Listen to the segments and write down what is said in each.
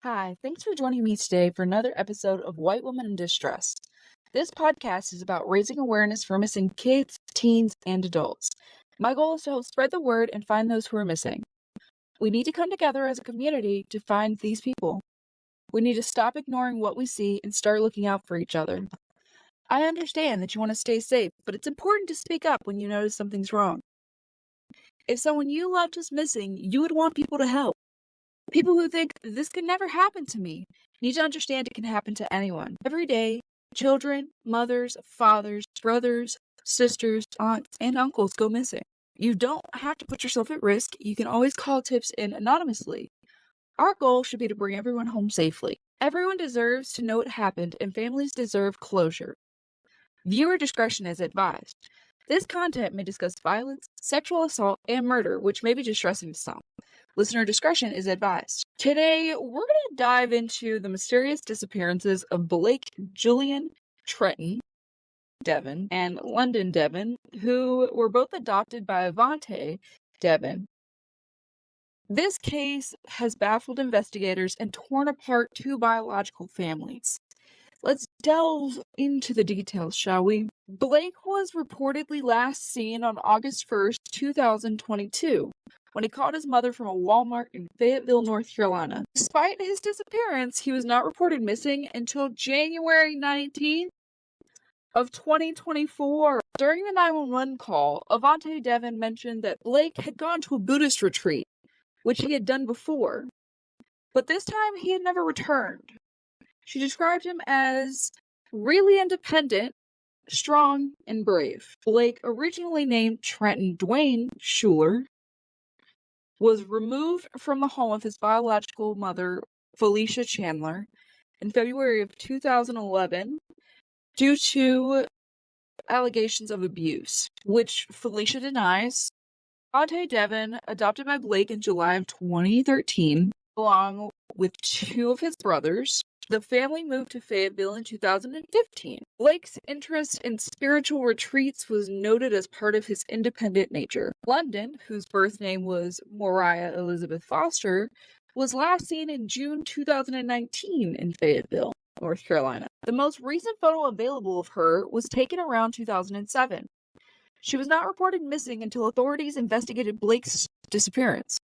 Hi, thanks for joining me today for another episode of White Women in Distress. This podcast is about raising awareness for missing kids, teens, and adults. My goal is to help spread the word and find those who are missing. We need to come together as a community to find these people. We need to stop ignoring what we see and start looking out for each other. I understand that you want to stay safe, but it's important to speak up when you notice something's wrong. If someone you loved is missing, you would want people to help. People who think, this could never happen to me, need to understand it can happen to anyone. Every day, children, mothers, fathers, brothers, sisters, aunts, and uncles go missing. You don't have to put yourself at risk. You can always call tips in anonymously. Our goal should be to bring everyone home safely. Everyone deserves to know what happened, and families deserve closure. Viewer discretion is advised. This content may discuss violence, sexual assault, and murder, which may be distressing to some. Listener discretion is advised. Today, we're going to dive into the mysterious disappearances of Blake, Julian, Trenton, Deven, and London Deven, who were both adopted by Avante Deven. This case has baffled investigators and torn apart two biological families. Let's delve into the details, shall we? Blake was reportedly last seen on August 1st, 2022, when he called his mother from a Walmart in Fayetteville, North Carolina. Despite his disappearance, he was not reported missing until January 19th of 2024. During the 911 call, Avante Deven mentioned that Blake had gone to a Buddhist retreat, which he had done before, but this time he had never returned. She described him as really independent, strong, and brave. Blake, originally named Trenton Dwayne Schuler, was removed from the home of his biological mother, Felicia Chandler, in February of 2011 due to allegations of abuse, which Felicia denies. Avante Deven, adopted by Blake in July of 2013, along with two of his brothers. The family moved to Fayetteville in 2015. Blake's interest in spiritual retreats was noted as part of his independent nature. London, whose birth name was Moriah Elizabeth Foster, was last seen in June 2019 in Fayetteville, North Carolina. The most recent photo available of her was taken around 2007. She was not reported missing until authorities investigated Blake's disappearance.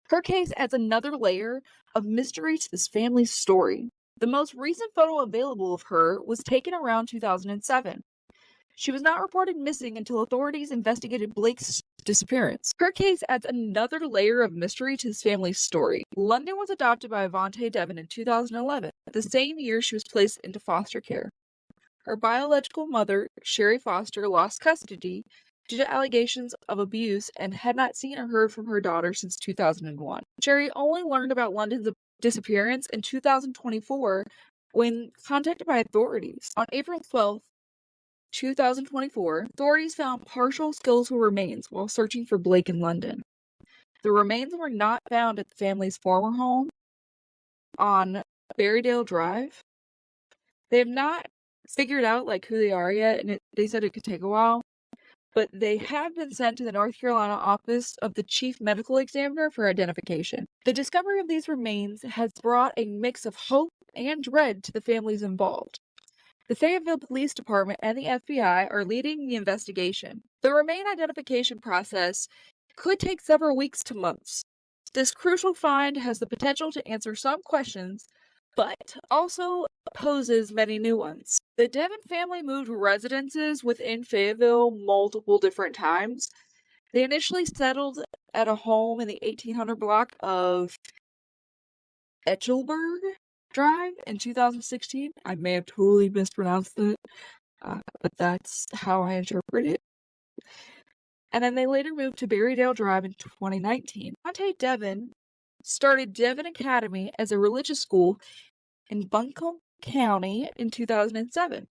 Her case adds another layer of mystery to this family's story. The most recent photo available of her was taken around 2007. She was not reported missing until authorities investigated Blake's disappearance. Her case adds another layer of mystery to this family's story. London was adopted by Avante Deven in 2011, the same year she was placed into foster care. Her biological mother, Sherry Foster, lost custody due to allegations of abuse and had not seen or heard from her daughter since 2001. Sherry only learned about London's disappearance in 2024 when contacted by authorities. On April 12, 2024, authorities found partial skeletal remains while searching for Blake and London. The remains were not found at the family's former home on Berrydale Drive. They have not figured out who they are yet, and they said it could take a while. But they have been sent to the North Carolina office of the chief medical examiner for identification. The discovery of these remains has brought a mix of hope and dread to the families involved. The Fayetteville Police Department and the FBI are leading the investigation. The remain identification process could take several weeks to months. This crucial find has the potential to answer some questions, but also poses many new ones. The Deven family moved residences within Fayetteville multiple different times. They initially settled at a home in the 1800 block of Etchelberg Drive in 2016. I may have totally mispronounced it, but that's how I interpret it. And then they later moved to Berrydale Drive in 2019. Avante Deven started Deven Academy as a religious school in Buncombe County in 2007,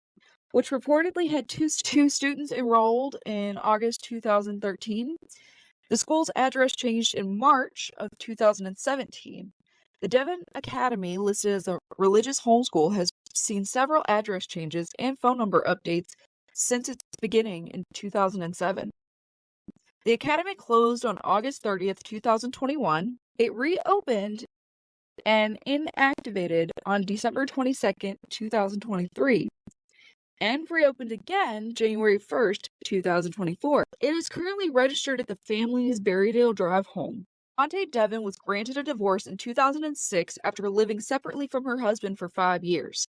which reportedly had two students enrolled in August 2013. The school's address changed in March of 2017. The Deven Academy, listed as a religious homeschool, has seen several address changes and phone number updates since its beginning in 2007. The academy closed on August 30th, 2021. It reopened and inactivated on December 22nd, 2023, and reopened again January 1st, 2024. It is currently registered at the family's Berrydale Drive home. London Deven was granted a divorce in 2006 after living separately from her husband for 5 years.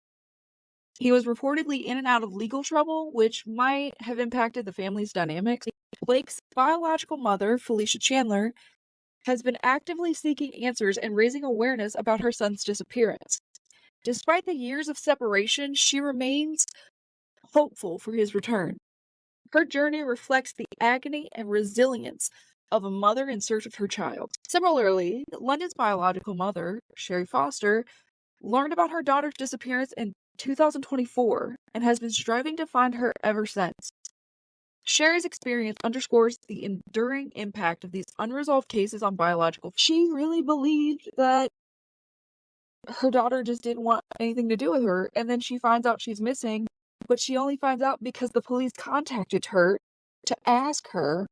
He was reportedly in and out of legal trouble, which might have impacted the family's dynamics. Blake's biological mother, Felicia Chandler, has been actively seeking answers and raising awareness about her son's disappearance. Despite the years of separation, she remains hopeful for his return. Her journey reflects the agony and resilience of a mother in search of her child. Similarly, London's biological mother, Sherry Foster, learned about her daughter's disappearance in 2024 and has been striving to find her ever since. Sherry's experience underscores the enduring impact of these unresolved cases on biological. She really believed that her daughter just didn't want anything to do with her, and then she finds out she's missing, but she only finds out because the police contacted her to ask her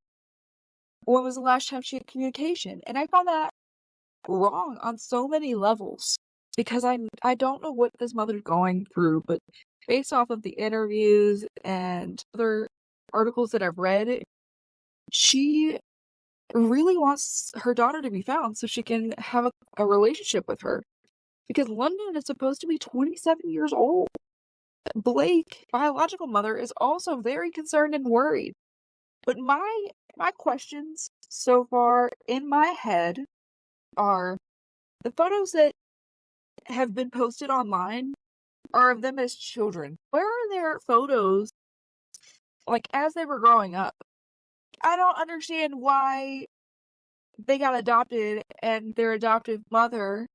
when was the last time she had communication. And I found that wrong on so many levels, because I don't know what this mother's going through, but based off of the interviews and other articles that I've read, she really wants her daughter to be found so she can have a relationship with her, because London is supposed to be 27 years old. Blake, biological mother, is also very concerned and worried. But my questions so far in my head are, the photos that have been posted online are of them as children. Where are their photos, like, as they were growing up? I don't understand why they got adopted and their adoptive mother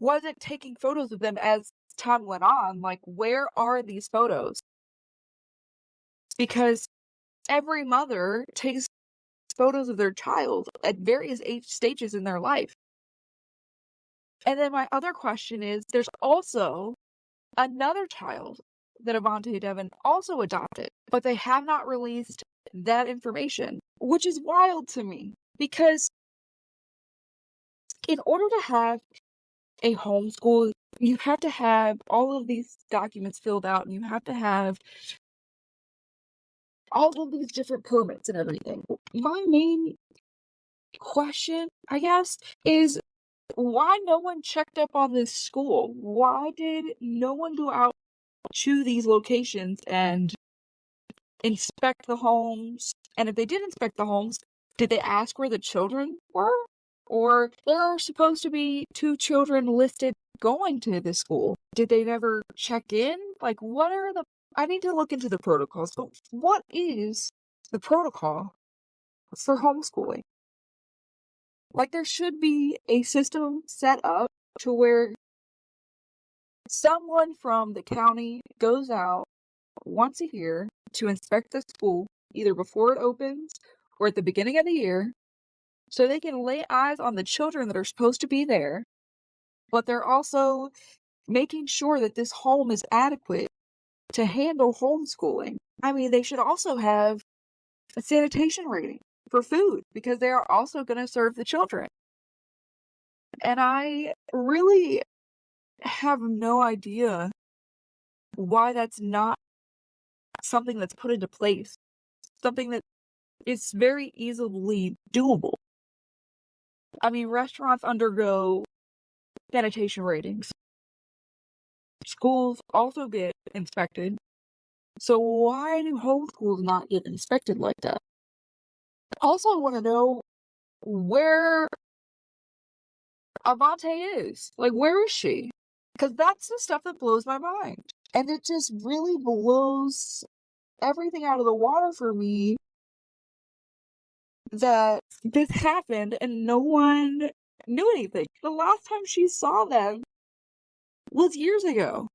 wasn't taking photos of them as time went on. Like, where are these photos? Because every mother takes photos of their child at various age stages in their life. And then my other question is, there's also another child that Avante Deven also adopted, but they have not released that information, which is wild to me, because in order to have a homeschool, you have to have all of these documents filled out, and you have to have all of these different permits and everything. My main question, I guess, is why no one checked up on this school? Why did no one go out to these locations and inspect the homes? And if they did inspect the homes, did they ask where the children were? Or there are supposed to be 2 children listed going to this school. Did they never check in? Like, what are the... I need to look into the protocols, but what is the protocol for homeschooling? Like, there should be a system set up to where someone from the county goes out once a year to inspect the school, either before it opens or at the beginning of the year, so they can lay eyes on the children that are supposed to be there, but they're also making sure that this home is adequate to handle homeschooling. I mean, they should also have a sanitation rating for food, because they are also going to serve the children. And I really have no idea why that's not something that's put into place. Something that is very easily doable. I mean, restaurants undergo sanitation ratings. Schools also get inspected. So why do homeschools not get inspected like that? Also, I want to know where Avante is. Like, where is she? Because that's the stuff that blows my mind. And it just really blows everything out of the water for me that this happened and no one knew anything. The last time she saw them was years ago.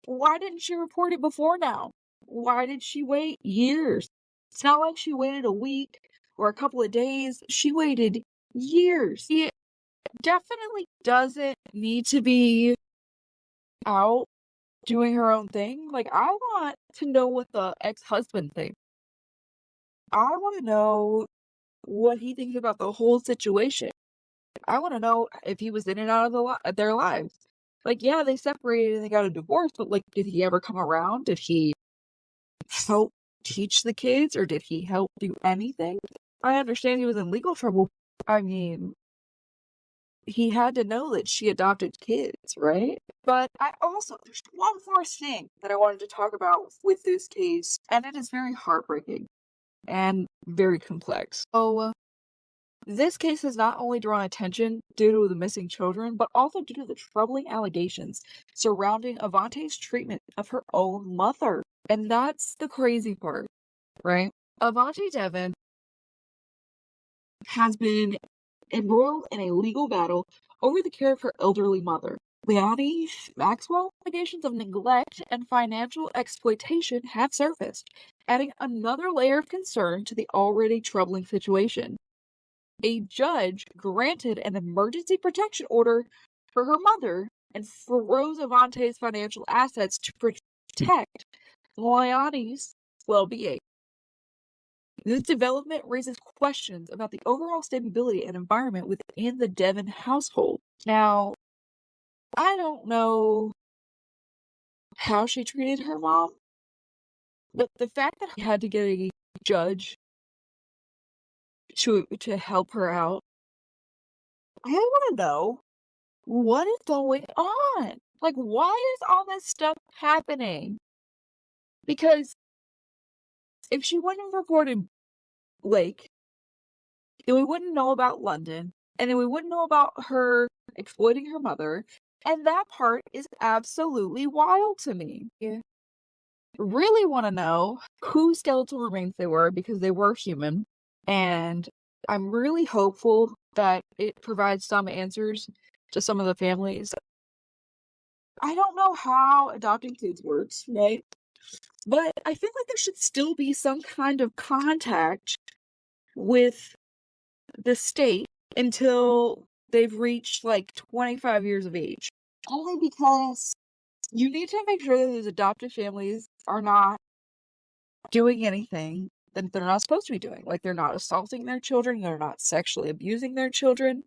Why didn't she report it before now? Why did she wait years? It's not like she waited a week or a couple of days. She waited years. She definitely doesn't need to be out doing her own thing. Like, I want to know what the ex-husband thinks. I want to know what he thinks about the whole situation. I want to know if he was in and out of their lives. Like, yeah, they separated and they got a divorce, but like, did he ever come around? Did he help teach the kids, or did he help do anything? I understand he was in legal trouble. I mean, he had to know that she adopted kids, right? But there's one more thing that I wanted to talk about with this case, and it is very heartbreaking and very complex. So, this case has not only drawn attention due to the missing children, but also due to the troubling allegations surrounding Avante's treatment of her own mother. And that's the crazy part, right? Avante Deven has been embroiled in a legal battle over the care of her elderly mother. Leonie Maxwell allegations of neglect and financial exploitation have surfaced, adding another layer of concern to the already troubling situation. A judge granted an emergency protection order for her mother and froze Avante's financial assets to protect Leonie's well-being. This development raises questions about the overall stability and environment within the Deven household. Now, I don't know how she treated her mom, but the fact that he had to get a judge to help her out, I want to know what is going on. Like, why is all this stuff happening? Because if she wouldn't have reported Blake, then we wouldn't know about London, and then we wouldn't know about her exploiting her mother, and that part is absolutely wild to me. Yeah. Really want to know whose skeletal remains they were, because they were human, and I'm really hopeful that it provides some answers to some of the families. I don't know how adopting kids works, right? But I feel like there should still be some kind of contact with the state until they've reached like 25 years of age. Only because you need to make sure that those adoptive families are not doing anything that they're not supposed to be doing. Like, they're not assaulting their children, they're not sexually abusing their children,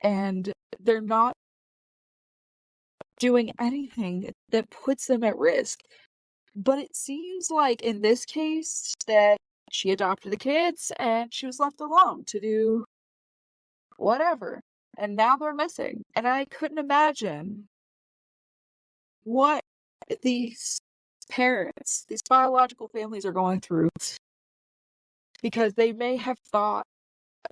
and they're not doing anything that puts them at risk. But it seems like in this case that she adopted the kids and she was left alone to do whatever. And now they're missing. And I couldn't imagine what these parents, these biological families are going through, because they may have thought,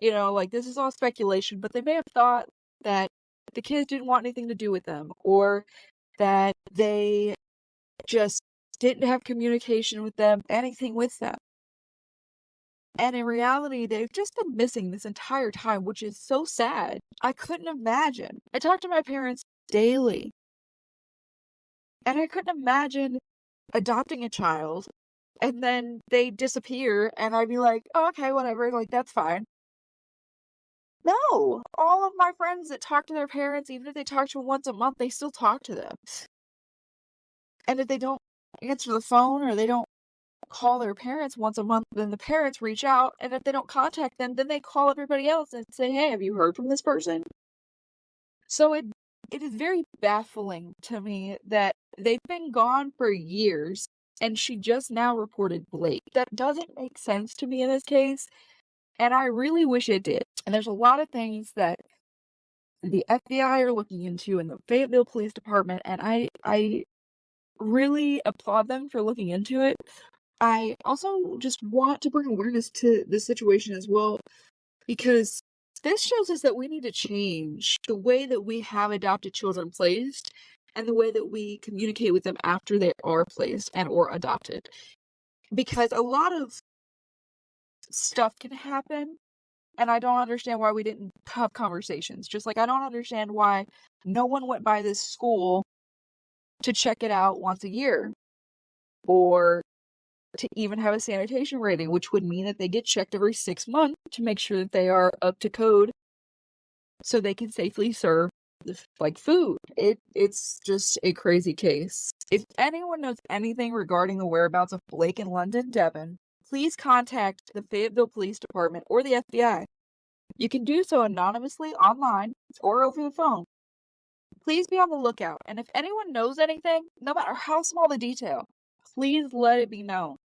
like, this is all speculation, but they may have thought that the kids didn't want anything to do with them, or that they just didn't have communication with them, anything with them. And in reality, they've just been missing this entire time, which is so sad. I couldn't imagine. I talk to my parents daily, and I couldn't imagine adopting a child and then they disappear and I'd be like, oh, okay, whatever, like, that's fine. No, all of my friends that talk to their parents, even if they talk to them once a month, they still talk to them. And if they don't answer the phone or they don't call their parents once a month, then the parents reach out, and if they don't contact them, then they call everybody else and say, hey, have you heard from this person? So it is very baffling to me that they've been gone for years and she just now reported Blake. That doesn't make sense to me in this case, and I really wish it did. And there's a lot of things that the FBI are looking into, and the Fayetteville Police Department, and I really applaud them for looking into it. I also just want to bring awareness to this situation as well, because this shows us that we need to change the way that we have adopted children placed and the way that we communicate with them after they are placed and or adopted. Because a lot of stuff can happen, and I don't understand why we didn't have conversations. Just like I don't understand why no one went by this school to check it out once a year, or to even have a sanitation rating, which would mean that they get checked every 6 months to make sure that they are up to code so they can safely serve like food. It's just a crazy case. If anyone knows anything regarding the whereabouts of Blake and London Deven, please contact the Fayetteville Police Department or the FBI. You can do so anonymously online or over the phone. Please be on the lookout, and if anyone knows anything, no matter how small the detail, please let it be known.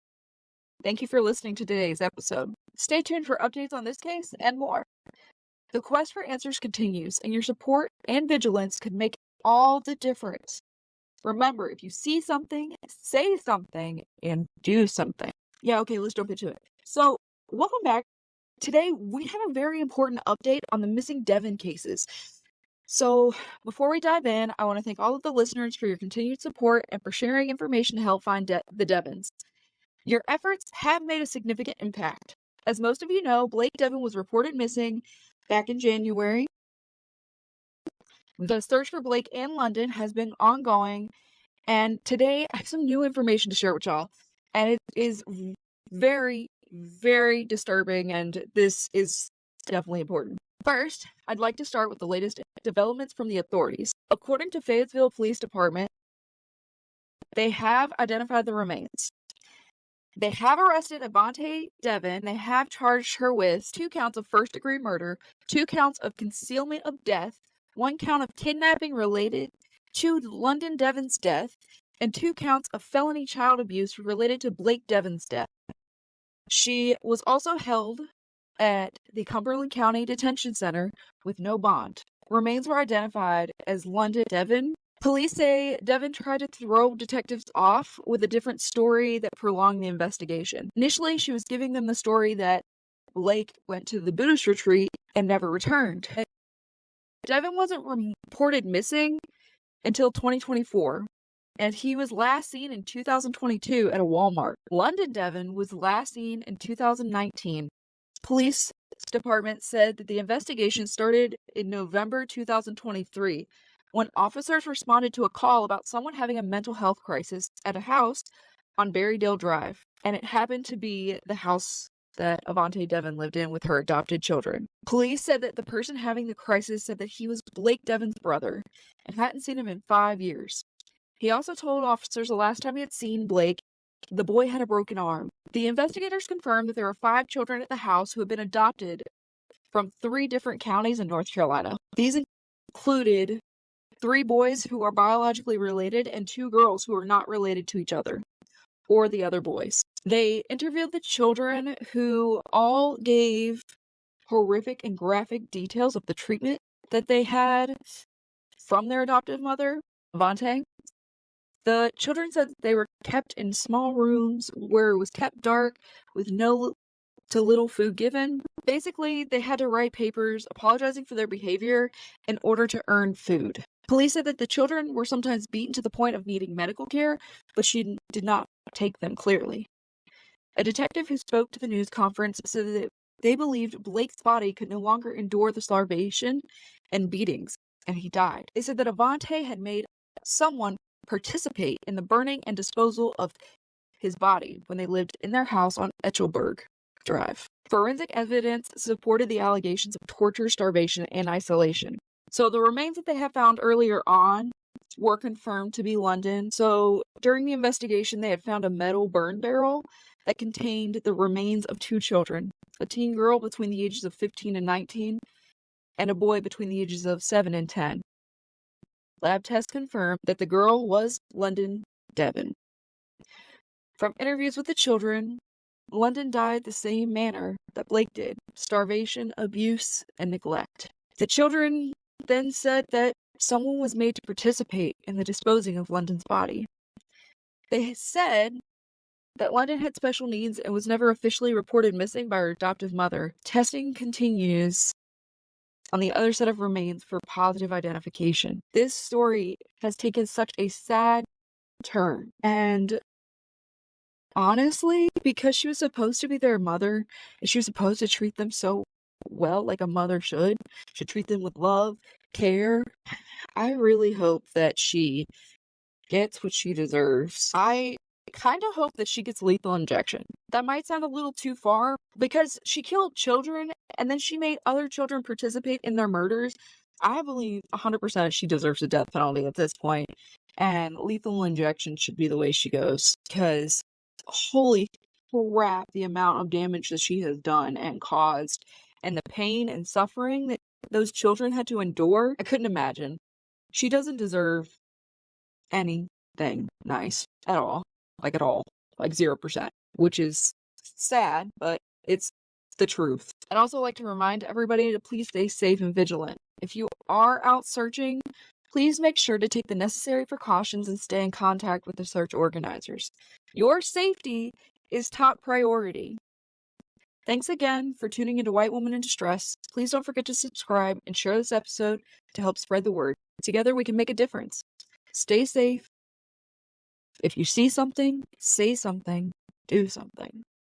Thank you for listening to today's episode. Stay tuned for updates on this case and more. The quest for answers continues, and your support and vigilance could make all the difference. Remember, if you see something, say something, and do something. Yeah, okay, let's jump into it. So, welcome back. Today, we have a very important update on the missing Deven cases. So, before we dive in, I want to thank all of the listeners for your continued support and for sharing information to help find the Devens. Your efforts have made a significant impact. As most of you know, Blake Deven was reported missing back in January. The search for Blake and London has been ongoing, and today I have some new information to share with y'all, and it is very, very disturbing, and this is definitely important. First, I'd like to start with the latest developments from the authorities. According to Fayetteville Police Department, they have identified the remains. They have arrested Avante Deven. They have charged her with 2 counts of first-degree murder, 2 counts of concealment of death, 1 count of kidnapping related to London Deven's death, and 2 counts of felony child abuse related to Blake Deven's death. She was also held at the Cumberland County Detention Center with no bond. Remains were identified as London Deven. Police say Deven tried to throw detectives off with a different story that prolonged the investigation. Initially, she was giving them the story that Blake went to the Buddhist retreat and never returned. Deven wasn't reported missing until 2024, and he was last seen in 2022 at a Walmart. London Deven was last seen in 2019. Police department said that the investigation started in November 2023 when officers responded to a call about someone having a mental health crisis at a house on Berrydale Drive, and it happened to be the house that Avante Deven lived in with her adopted children. Police said that the person having the crisis said that he was Blake Deven's brother and hadn't seen him in 5 years. He also told officers the last time he had seen Blake, the boy had a broken arm. The investigators confirmed that there were 5 children at the house who had been adopted from 3 different counties in North Carolina. These included 3 boys who are biologically related and 2 girls who are not related to each other or the other boys. They interviewed the children who all gave horrific and graphic details of the treatment that they had from their adoptive mother, Avante. The children said they were kept in small rooms where it was kept dark with no to little food given. Basically, they had to write papers apologizing for their behavior in order to earn food. Police said that the children were sometimes beaten to the point of needing medical care, but she did not take them clearly. A detective who spoke to the news conference said that they believed Blake's body could no longer endure the starvation and beatings, and he died. They said that Avante had made someone participate in the burning and disposal of his body when they lived in their house on Etchelberg Drive. Forensic evidence supported the allegations of torture, starvation, and isolation. So the remains that they had found earlier on were confirmed to be London. So during the investigation, they had found a metal burn barrel that contained the remains of 2 children, a teen girl between the ages of 15 and 19, and a boy between the ages of 7 and 10. Lab tests confirmed that the girl was London Deven. From interviews with the children, London died the same manner that Blake did: starvation, abuse, and neglect. The children then said that someone was made to participate in the disposing of London's body. They said that London had special needs and was never officially reported missing by her adoptive mother. Testing continues on the other set of remains for positive identification. This story has taken such a sad turn, and honestly, because she was supposed to be their mother, and she was supposed to treat them so well, like a mother should treat them with love, care, I really hope that she gets what she deserves. I kind of hope that she gets lethal injection. That might sound a little too far, because she killed children and then she made other children participate in their murders. I believe 100% she deserves a death penalty at this point, and lethal injection should be the way she goes, because holy crap, the amount of damage that she has done and caused, and the pain and suffering that those children had to endure, I couldn't imagine. She doesn't deserve anything nice at all. Like at all. Like 0%. Which is sad, but it's the truth. I'd also like to remind everybody to please stay safe and vigilant. If you are out searching, please make sure to take the necessary precautions and stay in contact with the search organizers. Your safety is top priority. Thanks again for tuning into White Woman in Distress. Please don't forget to subscribe and share this episode to help spread the word. Together we can make a difference. Stay safe. If you see something, say something, do something.